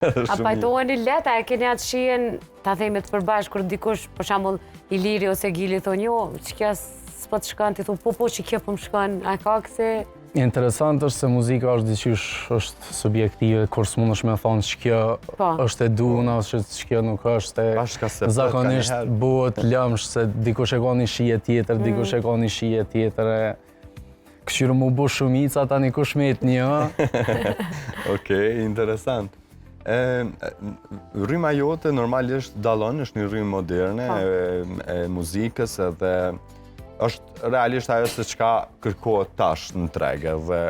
A pajtoheni leta, e keni atë shien, ta themi të përbashkë, kur dikush, për shembull, Iliri ose Gili thonë, jo, ç'kja s'po të shkon, ti thonë, po, që kjo po më shkon, a ka këse... Interesant është se muzika është diqysh është subjektive, kur s'mundesh me thonë që kjo është e duna, ose që kjo nuk është e... Zakonisht buhet lëmsh se dikush e ka një shije tjetër, dikush e ka një shije tjetër e... Këshirë mu bu shumica, tani kush me të një. Okej, interesant. Rryma jote normalisht dallon, është një rrymë moderne e muzikës edhe është realisht ajo se çka kërkohet tash në treg dhe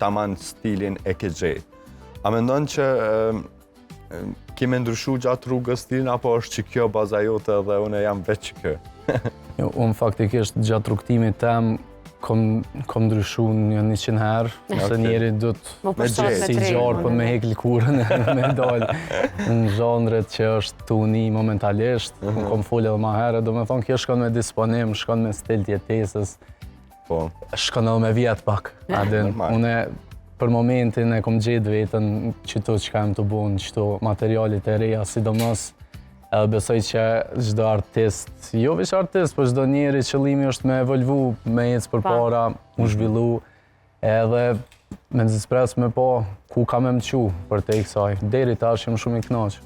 tamam stilin e ke gjetë. A mendon që keme ndryshu gjatë rrugës stilin apo është që kjo baza jote dhe unë jam veç që kjo? Unë faktikisht gjatë rrugtimit tem kom ndryshu një 100 herë, se njeri du të si gjarë për me hek lkurën e me dalë në zhandret që është tuni momentalisht, kom folë edhe ma herë, do me thonë kjo shkon me disponim, shkon me stil tjetesës, shkon edhe me vjetë pak. Une për momentin e kom gjetë vetën qëto që kam të bunë, qëto materialit e reja, sidomos edhe besoj që çdo artist, jo veç artist, por çdo njeri qëllimi është me evolvu, me ecë përpara, u zhvillu, edhe me nxitspres me pa ku kam e mëqu për te i kësaj. Deri tash jam shumë i kënaqur.